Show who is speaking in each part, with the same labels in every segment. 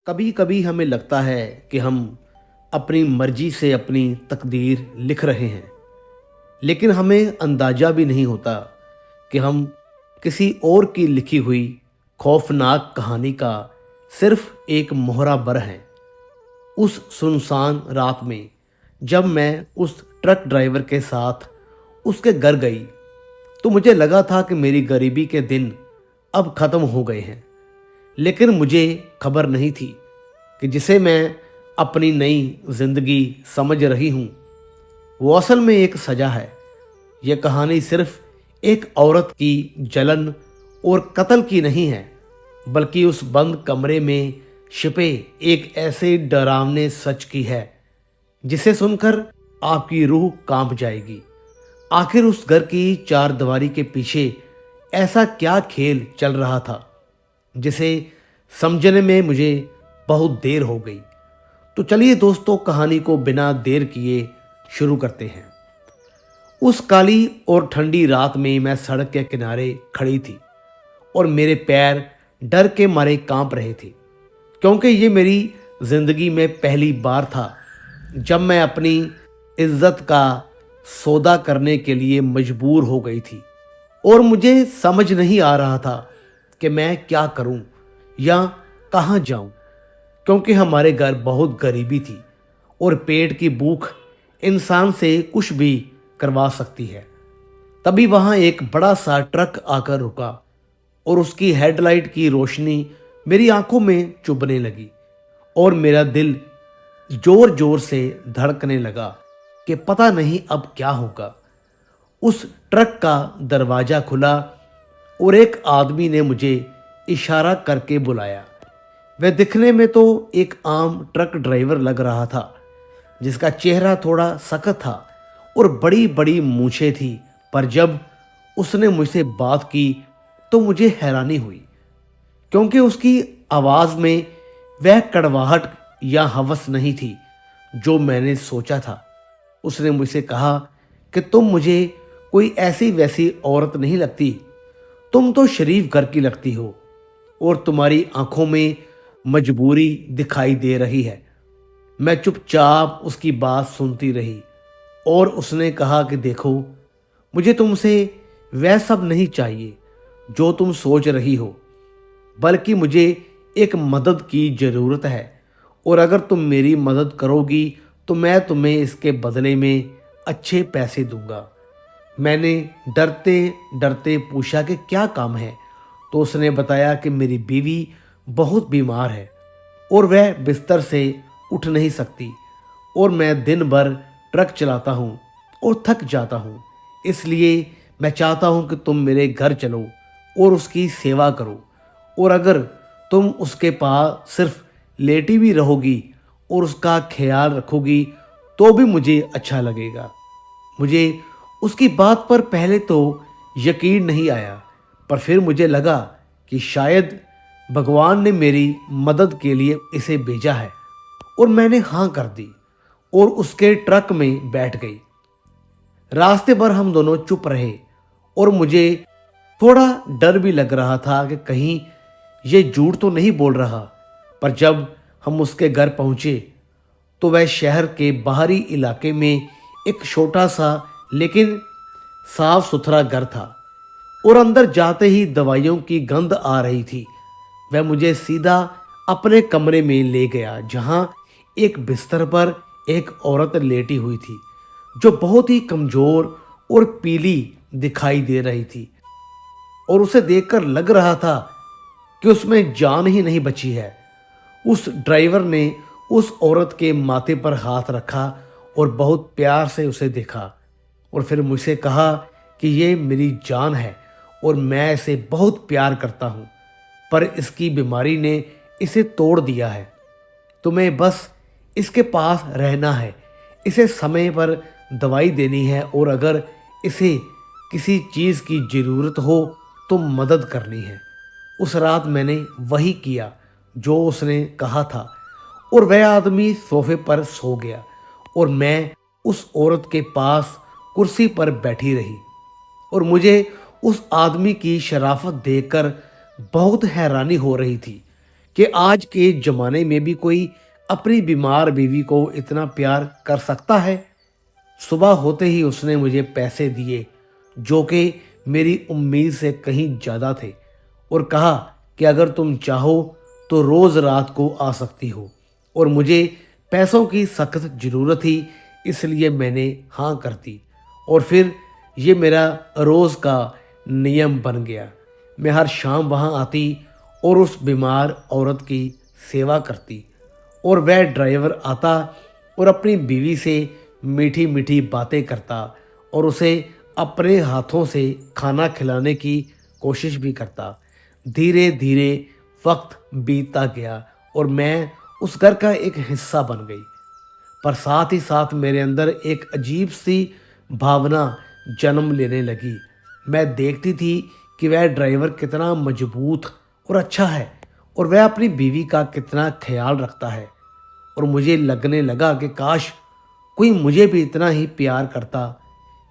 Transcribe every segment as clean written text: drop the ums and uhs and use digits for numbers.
Speaker 1: कभी कभी हमें लगता है कि हम अपनी मर्जी से अपनी तकदीर लिख रहे हैं, लेकिन हमें अंदाज़ा भी नहीं होता कि हम किसी और की लिखी हुई खौफनाक कहानी का सिर्फ एक मोहरा बर हैं। उस सुनसान रात में जब मैं उस ट्रक ड्राइवर के साथ उसके घर गई, तो मुझे लगा था कि मेरी गरीबी के दिन अब ख़त्म हो गए हैं। लेकिन मुझे खबर नहीं थी कि जिसे मैं अपनी नई जिंदगी समझ रही हूँ, वो असल में एक सजा है। यह कहानी सिर्फ एक औरत की जलन और कत्ल की नहीं है, बल्कि उस बंद कमरे में छिपे एक ऐसे डरावने सच की है जिसे सुनकर आपकी रूह कांप जाएगी। आखिर उस घर की चार दीवारी के पीछे ऐसा क्या खेल चल रहा था जिसे समझने में मुझे बहुत देर हो गई। तो चलिए दोस्तों, कहानी को बिना देर किए शुरू करते हैं। उस काली और ठंडी रात में मैं सड़क के किनारे खड़ी थी और मेरे पैर डर के मारे कांप रहे थे, क्योंकि ये मेरी जिंदगी में पहली बार था जब मैं अपनी इज्जत का सौदा करने के लिए मजबूर हो गई थी। और मुझे समझ नहीं आ रहा था कि मैं क्या करूं या कहां जाऊं, क्योंकि हमारे घर बहुत गरीबी थी और पेट की भूख इंसान से कुछ भी करवा सकती है। तभी वहां एक बड़ा सा ट्रक आकर रुका और उसकी हेडलाइट की रोशनी मेरी आंखों में चुभने लगी और मेरा दिल जोर जोर से धड़कने लगा कि पता नहीं अब क्या होगा। उस ट्रक का दरवाजा खुला और एक आदमी ने मुझे इशारा करके बुलाया। वह दिखने में तो एक आम ट्रक ड्राइवर लग रहा था, जिसका चेहरा थोड़ा सख्त था और बड़ी बड़ी मूछें थी। पर जब उसने मुझसे बात की तो मुझे हैरानी हुई, क्योंकि उसकी आवाज़ में वह कड़वाहट या हवस नहीं थी जो मैंने सोचा था। उसने मुझसे कहा कि तुम मुझे कोई ऐसी वैसी औरत नहीं लगती, तुम तो शरीफ घर की लगती हो और तुम्हारी आंखों में मजबूरी दिखाई दे रही है। मैं चुपचाप उसकी बात सुनती रही और उसने कहा कि देखो, मुझे तुमसे वह सब नहीं चाहिए जो तुम सोच रही हो, बल्कि मुझे एक मदद की ज़रूरत है, और अगर तुम मेरी मदद करोगी तो मैं तुम्हें इसके बदले में अच्छे पैसे दूंगा। मैंने डरते डरते पूछा कि क्या काम है, तो उसने बताया कि मेरी बीवी बहुत बीमार है और वह बिस्तर से उठ नहीं सकती, और मैं दिन भर ट्रक चलाता हूँ और थक जाता हूँ। इसलिए मैं चाहता हूँ कि तुम मेरे घर चलो और उसकी सेवा करो, और अगर तुम उसके पास सिर्फ लेटी भी रहोगी और उसका ख्याल रखोगी तो भी मुझे अच्छा लगेगा। मुझे उसकी बात पर पहले तो यकीन नहीं आया, पर फिर मुझे लगा कि शायद भगवान ने मेरी मदद के लिए इसे भेजा है, और मैंने हाँ कर दी और उसके ट्रक में बैठ गई। रास्ते भर हम दोनों चुप रहे और मुझे थोड़ा डर भी लग रहा था कि कहीं ये झूठ तो नहीं बोल रहा। पर जब हम उसके घर पहुंचे तो वह शहर के बाहरी इलाके में एक छोटा सा लेकिन साफ सुथरा घर था, और अंदर जाते ही दवाइयों की गंध आ रही थी। वह मुझे सीधा अपने कमरे में ले गया, जहां एक बिस्तर पर एक औरत लेटी हुई थी जो बहुत ही कमजोर और पीली दिखाई दे रही थी, और उसे देखकर लग रहा था कि उसमें जान ही नहीं बची है। उस ड्राइवर ने उस औरत के माथे पर हाथ रखा और बहुत प्यार से उसे देखा, और फिर मुझसे कहा कि ये मेरी जान है और मैं इसे बहुत प्यार करता हूँ, पर इसकी बीमारी ने इसे तोड़ दिया है। तुम्हें बस इसके पास रहना है, इसे समय पर दवाई देनी है, और अगर इसे किसी चीज़ की ज़रूरत हो तो मदद करनी है। उस रात मैंने वही किया जो उसने कहा था, और वह आदमी सोफे पर सो गया और मैं उस औरत के पास कुर्सी पर बैठी रही। और मुझे उस आदमी की शराफत देखकर बहुत हैरानी हो रही थी, कि आज के ज़माने में भी कोई अपनी बीमार बीवी को इतना प्यार कर सकता है। सुबह होते ही उसने मुझे पैसे दिए जो कि मेरी उम्मीद से कहीं ज़्यादा थे, और कहा कि अगर तुम चाहो तो रोज़ रात को आ सकती हो। और मुझे पैसों की सख्त ज़रूरत थी, इसलिए मैंने हाँ कर दी। और फिर ये मेरा रोज़ का नियम बन गया। मैं हर शाम वहाँ आती और उस बीमार औरत की सेवा करती, और वह ड्राइवर आता और अपनी बीवी से मीठी मीठी बातें करता और उसे अपने हाथों से खाना खिलाने की कोशिश भी करता। धीरे धीरे वक्त बीतता गया और मैं उस घर का एक हिस्सा बन गई। पर साथ ही साथ मेरे अंदर एक अजीब सी भावना जन्म लेने लगी। मैं देखती थी कि वह ड्राइवर कितना मजबूत और अच्छा है, और वह अपनी बीवी का कितना ख्याल रखता है। और मुझे लगने लगा कि काश कोई मुझे भी इतना ही प्यार करता।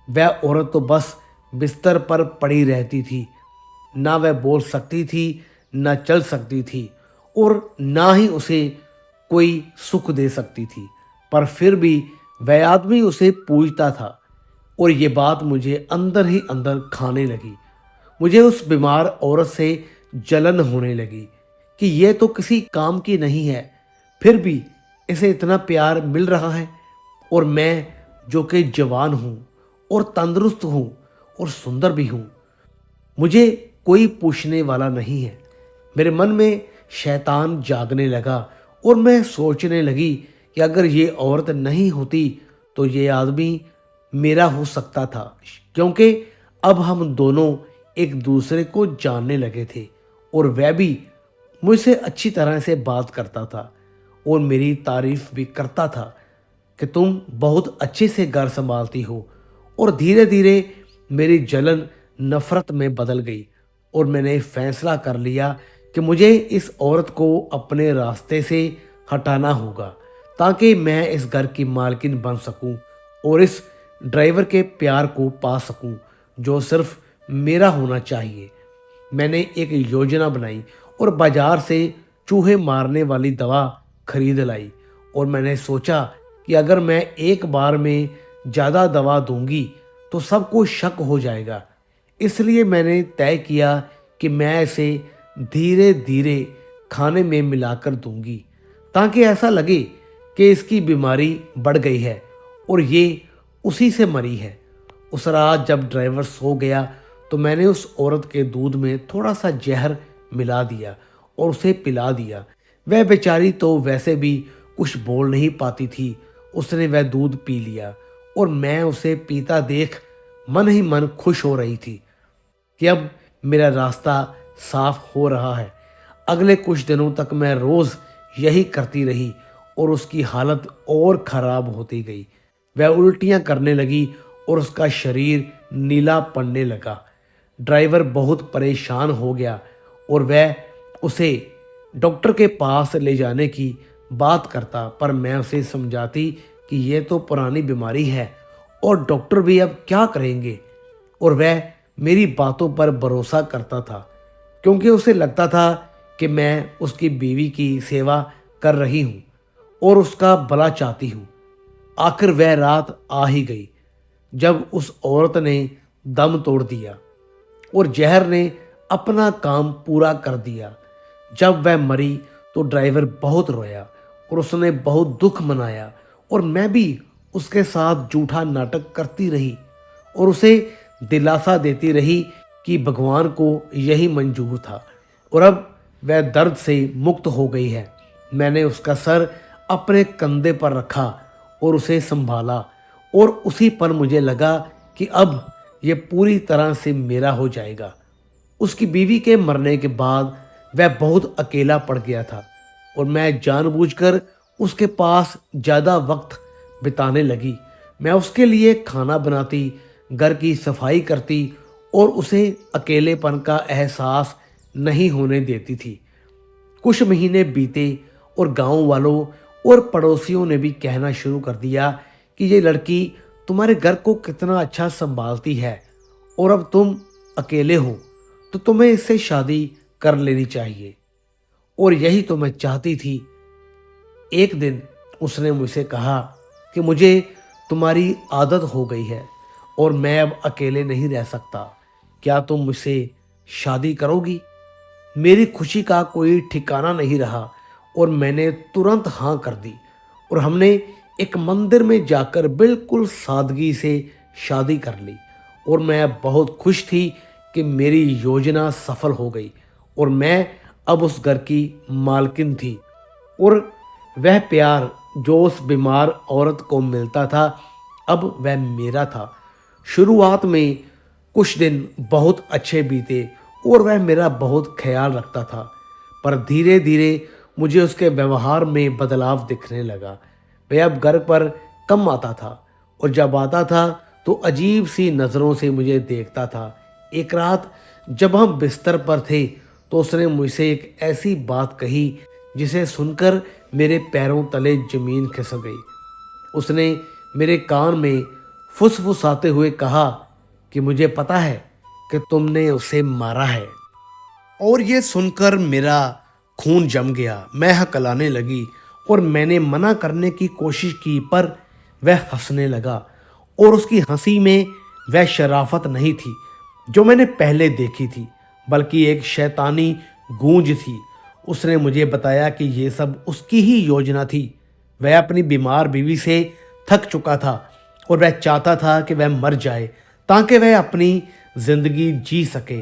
Speaker 1: वह औरत तो बस बिस्तर पर पड़ी रहती थी, ना वह बोल सकती थी, ना चल सकती थी, और ना ही उसे कोई सुख दे सकती थी। पर फिर भी वह आदमी उसे पूजता था, और ये बात मुझे अंदर ही अंदर खाने लगी। मुझे उस बीमार औरत से जलन होने लगी कि यह तो किसी काम की नहीं है, फिर भी इसे इतना प्यार मिल रहा है। और मैं जो कि जवान हूँ और तंदुरुस्त हूँ और सुंदर भी हूँ, मुझे कोई पूछने वाला नहीं है। मेरे मन में शैतान जागने लगा और मैं सोचने लगी कि अगर ये औरत नहीं होती तो ये आदमी मेरा हो सकता था, क्योंकि अब हम दोनों एक दूसरे को जानने लगे थे, और वह भी मुझसे अच्छी तरह से बात करता था और मेरी तारीफ भी करता था कि तुम बहुत अच्छे से घर संभालती हो। और धीरे धीरे मेरी जलन नफरत में बदल गई, और मैंने फैसला कर लिया कि मुझे इस औरत को अपने रास्ते से हटाना होगा, ताकि मैं इस घर की मालकिन बन सकूं और इस ड्राइवर के प्यार को पा सकूं जो सिर्फ मेरा होना चाहिए। मैंने एक योजना बनाई और बाजार से चूहे मारने वाली दवा खरीद लाई, और मैंने सोचा कि अगर मैं एक बार में ज़्यादा दवा दूंगी तो सबको शक हो जाएगा। इसलिए मैंने तय किया कि मैं इसे धीरे धीरे खाने में मिलाकर दूंगी, ताकि ऐसा लगे कि इसकी बीमारी बढ़ गई है और ये उसी से मरी है। उस रात जब ड्राइवर सो गया तो मैंने उस औरत के दूध में थोड़ा सा जहर मिला दिया और उसे पिला दिया। वह बेचारी तो वैसे भी कुछ बोल नहीं पाती थी। उसने वह दूध पी लिया, और मैं उसे पीता देख मन ही मन खुश हो रही थी कि अब मेरा रास्ता साफ हो रहा है। अगले कुछ दिनों तक मैं रोज़ यही करती रही और उसकी हालत और ख़राब होती गई। वह उल्टियाँ करने लगी और उसका शरीर नीला पड़ने लगा। ड्राइवर बहुत परेशान हो गया और वह उसे डॉक्टर के पास ले जाने की बात करता, पर मैं उसे समझाती कि यह तो पुरानी बीमारी है और डॉक्टर भी अब क्या करेंगे। और वह मेरी बातों पर भरोसा करता था, क्योंकि उसे लगता था कि मैं उसकी बीवी की सेवा कर रही हूँ और उसका भला चाहती हूँ। आखिर वह रात आ ही गई जब उस औरत ने दम तोड़ दिया और जहर ने अपना काम पूरा कर दिया। जब वह मरी तो ड्राइवर बहुत रोया और उसने बहुत दुख मनाया, और मैं भी उसके साथ झूठा नाटक करती रही और उसे दिलासा देती रही कि भगवान को यही मंजूर था और अब वह दर्द से मुक्त हो गई है। मैंने उसका सर अपने कंधे पर रखा और उसे संभाला, और उसी पर मुझे लगा कि अब यह पूरी तरह से मेरा हो जाएगा। उसकी बीवी के मरने के बाद वह बहुत अकेला पड़ गया था, और मैं जानबूझकर उसके पास ज़्यादा वक्त बिताने लगी। मैं उसके लिए खाना बनाती, घर की सफाई करती और उसे अकेलेपन का एहसास नहीं होने देती थी। कुछ महीने बीते और गांव वालों और पड़ोसियों ने भी कहना शुरू कर दिया कि ये लड़की तुम्हारे घर को कितना अच्छा संभालती है, और अब तुम अकेले हो तो तुम्हें इससे शादी कर लेनी चाहिए। और यही तो मैं चाहती थी। एक दिन उसने मुझसे कहा कि मुझे तुम्हारी आदत हो गई है और मैं अब अकेले नहीं रह सकता। क्या तुम मुझसे शादी करोगी? मेरी खुशी का कोई ठिकाना नहीं रहा और मैंने तुरंत हाँ कर दी और हमने एक मंदिर में जाकर बिल्कुल सादगी से शादी कर ली। और मैं बहुत खुश थी कि मेरी योजना सफल हो गई और मैं अब उस घर की मालकिन थी। और वह प्यार जो उस बीमार औरत को मिलता था, अब वह मेरा था। शुरुआत में कुछ दिन बहुत अच्छे बीते और वह मेरा बहुत ख्याल रखता था, पर धीरे धीरे मुझे उसके व्यवहार में बदलाव दिखने लगा। वह अब घर पर कम आता था और जब आता था तो अजीब सी नज़रों से मुझे देखता था। एक रात जब हम बिस्तर पर थे तो उसने मुझसे एक ऐसी बात कही जिसे सुनकर मेरे पैरों तले जमीन खिसक गई। उसने मेरे कान में फुसफुसाते हुए कहा कि मुझे पता है कि तुमने उसे मारा है। और ये सुनकर मेरा खून जम गया। मैं हकलाने लगी और मैंने मना करने की कोशिश की, पर वह हंसने लगा और उसकी हंसी में वह शराफत नहीं थी जो मैंने पहले देखी थी, बल्कि एक शैतानी गूंज थी। उसने मुझे बताया कि ये सब उसकी ही योजना थी। वह अपनी बीमार बीवी से थक चुका था और वह चाहता था कि वह मर जाए ताकि वह अपनी जिंदगी जी सके,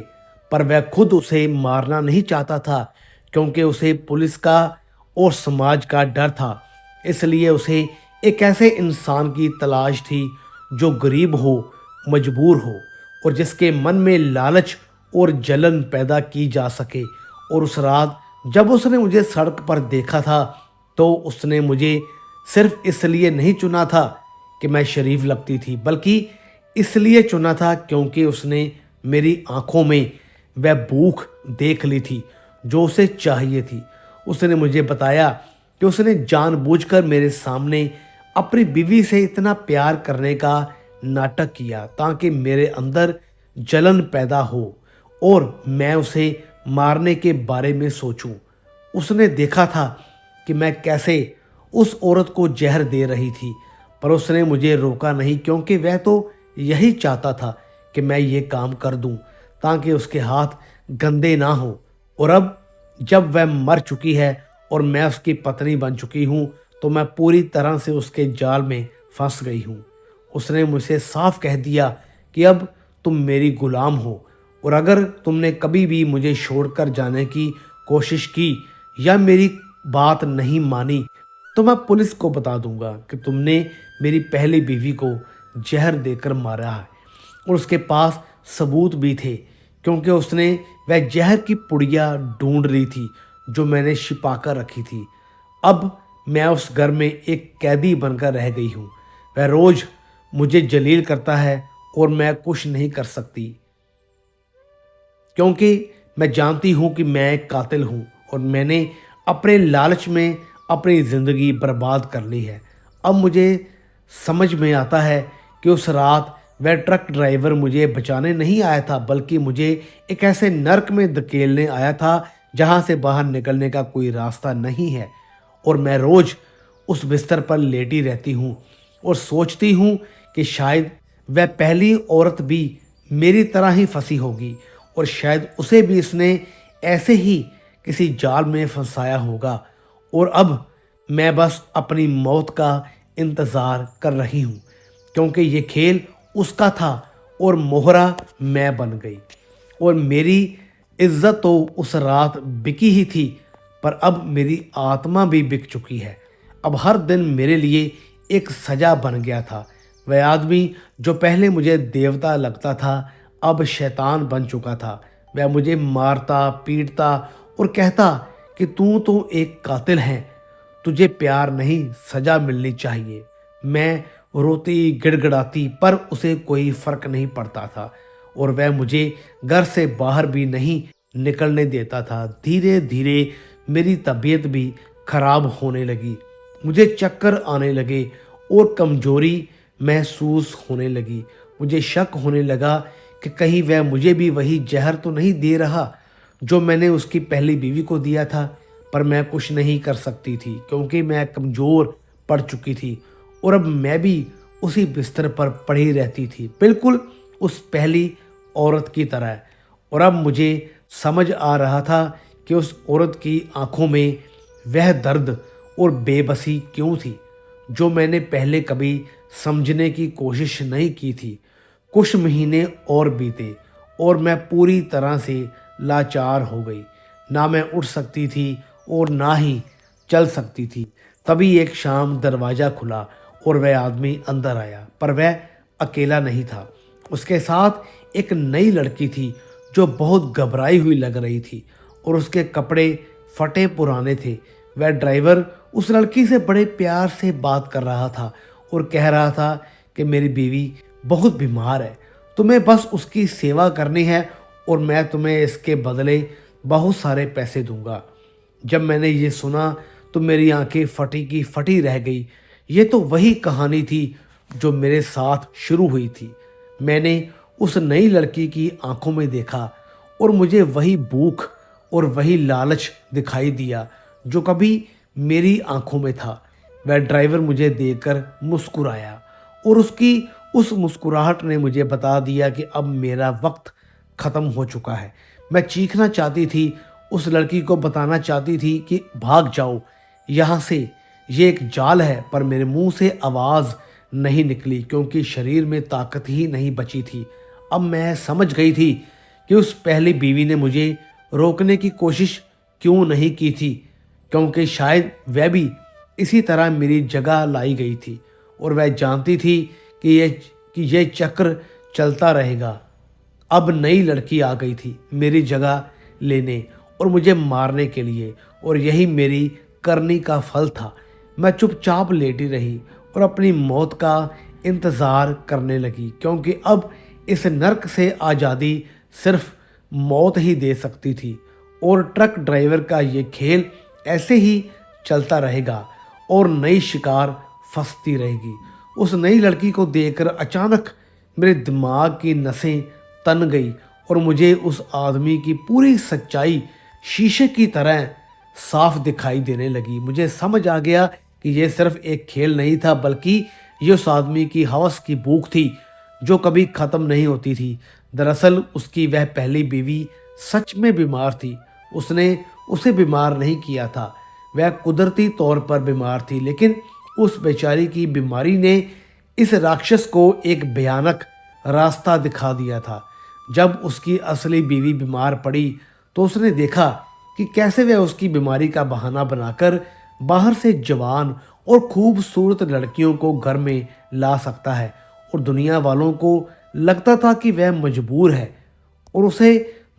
Speaker 1: पर वह खुद उसे मारना नहीं चाहता था क्योंकि उसे पुलिस का और समाज का डर था। इसलिए उसे एक ऐसे इंसान की तलाश थी जो गरीब हो, मजबूर हो और जिसके मन में लालच और जलन पैदा की जा सके। और उस रात जब उसने मुझे सड़क पर देखा था तो उसने मुझे सिर्फ इसलिए नहीं चुना था कि मैं शरीफ लगती थी, बल्कि इसलिए चुना था क्योंकि उसने मेरी आंखों में वह भूख देख ली थी जो उसे चाहिए थी। उसने मुझे बताया कि उसने जानबूझकर मेरे सामने अपनी बीवी से इतना प्यार करने का नाटक किया ताकि मेरे अंदर जलन पैदा हो और मैं उसे मारने के बारे में सोचूं। उसने देखा था कि मैं कैसे उस औरत को जहर दे रही थी, पर उसने मुझे रोका नहीं क्योंकि वह तो यही चाहता था कि मैं ये काम कर दूं ताकि उसके हाथ गंदे ना हो। और अब जब वह मर चुकी है और मैं उसकी पत्नी बन चुकी हूँ तो मैं पूरी तरह से उसके जाल में फंस गई हूँ। उसने मुझसे साफ कह दिया कि अब तुम मेरी गुलाम हो और अगर तुमने कभी भी मुझे छोड़कर जाने की कोशिश की या मेरी बात नहीं मानी तो मैं पुलिस को बता दूंगा कि तुमने मेरी पहली बीवी को जहर देकर मारा है। और उसके पास सबूत भी थे क्योंकि उसने वह जहर की पुड़िया ढूंढ ली थी जो मैंने छिपा कर रखी थी। अब मैं उस घर में एक कैदी बनकर रह गई हूँ। वह रोज मुझे जलील करता है और मैं कुछ नहीं कर सकती क्योंकि मैं जानती हूँ कि मैं एक कातिल हूँ और मैंने अपने लालच में अपनी ज़िंदगी बर्बाद कर ली है। अब मुझे समझ में आता है कि उस रात वह ट्रक ड्राइवर मुझे बचाने नहीं आया था, बल्कि मुझे एक ऐसे नर्क में धकेलने आया था जहाँ से बाहर निकलने का कोई रास्ता नहीं है। और मैं रोज़ उस बिस्तर पर लेटी रहती हूँ और सोचती हूँ कि शायद वह पहली औरत भी मेरी तरह ही फंसी होगी और शायद उसे भी इसने ऐसे ही किसी जाल में फंसाया होगा। और अब मैं बस अपनी मौत का इंतज़ार कर रही हूँ क्योंकि ये खेल उसका था और मोहरा मैं बन गई। और मेरी इज्जत तो उस रात बिकी ही थी, पर अब मेरी आत्मा भी बिक चुकी है। अब हर दिन मेरे लिए एक सजा बन गया था। वह आदमी जो पहले मुझे देवता लगता था अब शैतान बन चुका था। वह मुझे मारता पीटता और कहता कि तू तो एक कातिल है, तुझे प्यार नहीं सजा मिलनी चाहिए। मैं रोती गिड़गिड़ाती पर उसे कोई फर्क नहीं पड़ता था और वह मुझे घर से बाहर भी नहीं निकलने देता था। धीरे धीरे मेरी तबीयत भी खराब होने लगी। मुझे चक्कर आने लगे और कमजोरी महसूस होने लगी। मुझे शक होने लगा कि कहीं वह मुझे भी वही जहर तो नहीं दे रहा जो मैंने उसकी पहली बीवी को दिया था। पर मैं कुछ नहीं कर सकती थी क्योंकि मैं कमज़ोर पड़ चुकी थी और अब मैं भी उसी बिस्तर पर पड़ी रहती थी, बिल्कुल उस पहली औरत की तरह। और अब मुझे समझ आ रहा था कि उस औरत की आंखों में वह दर्द और बेबसी क्यों थी जो मैंने पहले कभी समझने की कोशिश नहीं की थी। कुछ महीने और बीते और मैं पूरी तरह से लाचार हो गई। ना मैं उठ सकती थी और ना ही चल सकती थी। तभी एक शाम दरवाज़ा खुला और वह आदमी अंदर आया, पर वह अकेला नहीं था। उसके साथ एक नई लड़की थी जो बहुत घबराई हुई लग रही थी और उसके कपड़े फटे पुराने थे। वह ड्राइवर उस लड़की से बड़े प्यार से बात कर रहा था और कह रहा था कि मेरी बीवी बहुत बीमार है, तुम्हें बस उसकी सेवा करनी है और मैं तुम्हें इसके बदले बहुत सारे पैसे दूंगा। जब मैंने ये सुना तो मेरी आंखें फटी की फटी रह गई। ये तो वही कहानी थी जो मेरे साथ शुरू हुई थी। मैंने उस नई लड़की की आंखों में देखा और मुझे वही भूख और वही लालच दिखाई दिया जो कभी मेरी आंखों में था। वह ड्राइवर मुझे देखकर मुस्कुराया और उसकी उस मुस्कुराहट ने मुझे बता दिया कि अब मेरा वक्त ख़त्म हो चुका है। मैं चीखना चाहती थी, उस लड़की को बताना चाहती थी कि भाग जाओ यहाँ से, ये एक जाल है, पर मेरे मुंह से आवाज़ नहीं निकली क्योंकि शरीर में ताकत ही नहीं बची थी। अब मैं समझ गई थी कि उस पहली बीवी ने मुझे रोकने की कोशिश क्यों नहीं की थी, क्योंकि शायद वह भी इसी तरह मेरी जगह लाई गई थी और वह जानती थी कि यह चक्र चलता रहेगा। अब नई लड़की आ गई थी मेरी जगह लेने और मुझे मारने के लिए, और यही मेरी करनी का फल था। मैं चुपचाप लेटी रही और अपनी मौत का इंतज़ार करने लगी क्योंकि अब इस नर्क से आज़ादी सिर्फ मौत ही दे सकती थी। और ट्रक ड्राइवर का ये खेल ऐसे ही चलता रहेगा और नई शिकार फंसती रहेगी। उस नई लड़की को देखकर अचानक मेरे दिमाग की नसें तन गई और मुझे उस आदमी की पूरी सच्चाई शीशे की तरह साफ दिखाई देने लगी। मुझे समझ आ गया कि यह सिर्फ एक खेल नहीं था, बल्कि ये उस आदमी की हवस की भूख थी जो कभी ख़त्म नहीं होती थी। दरअसल उसकी वह पहली बीवी सच में बीमार थी। उसने उसे बीमार नहीं किया था, वह कुदरती तौर पर बीमार थी, लेकिन उस बेचारी की बीमारी ने इस राक्षस को एक भयानक रास्ता दिखा दिया था। जब उसकी असली बीवी बीमार पड़ी तो उसने देखा कि कैसे वह उसकी बीमारी का बहाना बनाकर बाहर से जवान और खूबसूरत लड़कियों को घर में ला सकता है, और दुनिया वालों को लगता था कि वह मजबूर है और उसे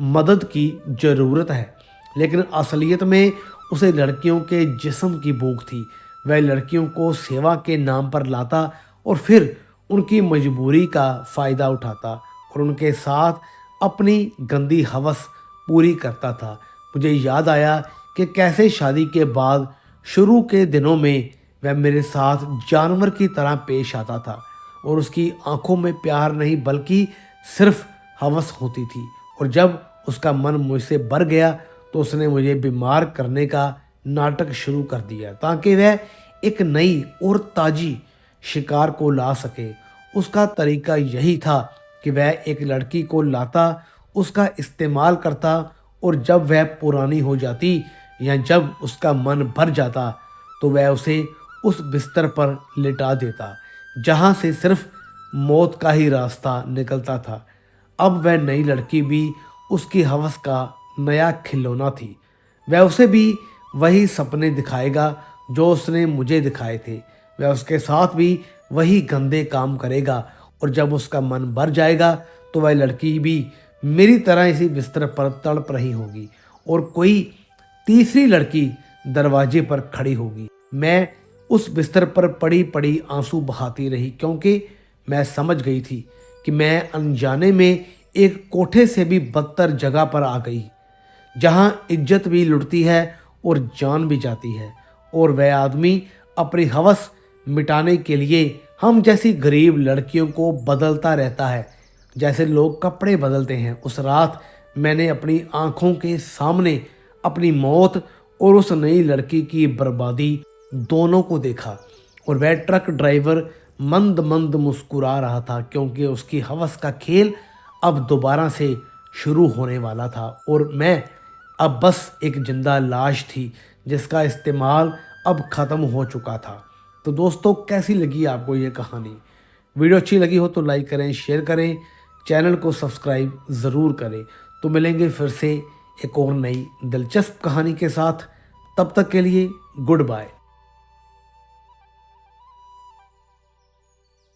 Speaker 1: मदद की ज़रूरत है, लेकिन असलियत में उसे लड़कियों के जिस्म की भूख थी। वह लड़कियों को सेवा के नाम पर लाता और फिर उनकी मजबूरी का फ़ायदा उठाता और उनके साथ अपनी गंदी हवस पूरी करता था। मुझे याद आया कि कैसे शादी के बाद शुरू के दिनों में वह मेरे साथ जानवर की तरह पेश आता था और उसकी आंखों में प्यार नहीं बल्कि सिर्फ हवस होती थी, और जब उसका मन मुझसे भर गया तो उसने मुझे बीमार करने का नाटक शुरू कर दिया ताकि वह एक नई और ताजी शिकार को ला सके। उसका तरीका यही था कि वह एक लड़की को लाता, उसका इस्तेमाल करता, और जब वह पुरानी हो जाती या जब उसका मन भर जाता तो वह उसे उस बिस्तर पर लिटा देता जहाँ से सिर्फ मौत का ही रास्ता निकलता था। अब वह नई लड़की भी उसकी हवस का नया खिलौना थी। वह उसे भी वही सपने दिखाएगा जो उसने मुझे दिखाए थे। वह उसके साथ भी वही गंदे काम करेगा, और जब उसका मन भर जाएगा तो वह लड़की भी मेरी तरह इसी बिस्तर पर तड़प रही होगी और कोई तीसरी लड़की दरवाजे पर खड़ी होगी। मैं उस बिस्तर पर पड़ी पड़ी आंसू बहाती रही क्योंकि मैं समझ गई थी कि मैं अनजाने में एक कोठे से भी बदतर जगह पर आ गई, जहां इज्जत भी लुटती है और जान भी जाती है, और वह आदमी अपनी हवस मिटाने के लिए हम जैसी गरीब लड़कियों को बदलता रहता है जैसे लोग कपड़े बदलते हैं। उस रात मैंने अपनी आंखों के सामने अपनी मौत और उस नई लड़की की बर्बादी दोनों को देखा। और वह ट्रक ड्राइवर मंद मंद मुस्कुरा रहा था, क्योंकि उसकी हवस का खेल अब दोबारा से शुरू होने वाला था और मैं अब बस एक जिंदा लाश थी जिसका इस्तेमाल अब ख़त्म हो चुका था। तो दोस्तों, कैसी लगी आपको ये कहानी? वीडियो अच्छी लगी हो तो लाइक करें, शेयर करें, चैनल को सब्सक्राइब ज़रूर करें। तो मिलेंगे फिर से एक और नई दिलचस्प कहानी के साथ। तब तक के लिए गुड बाय।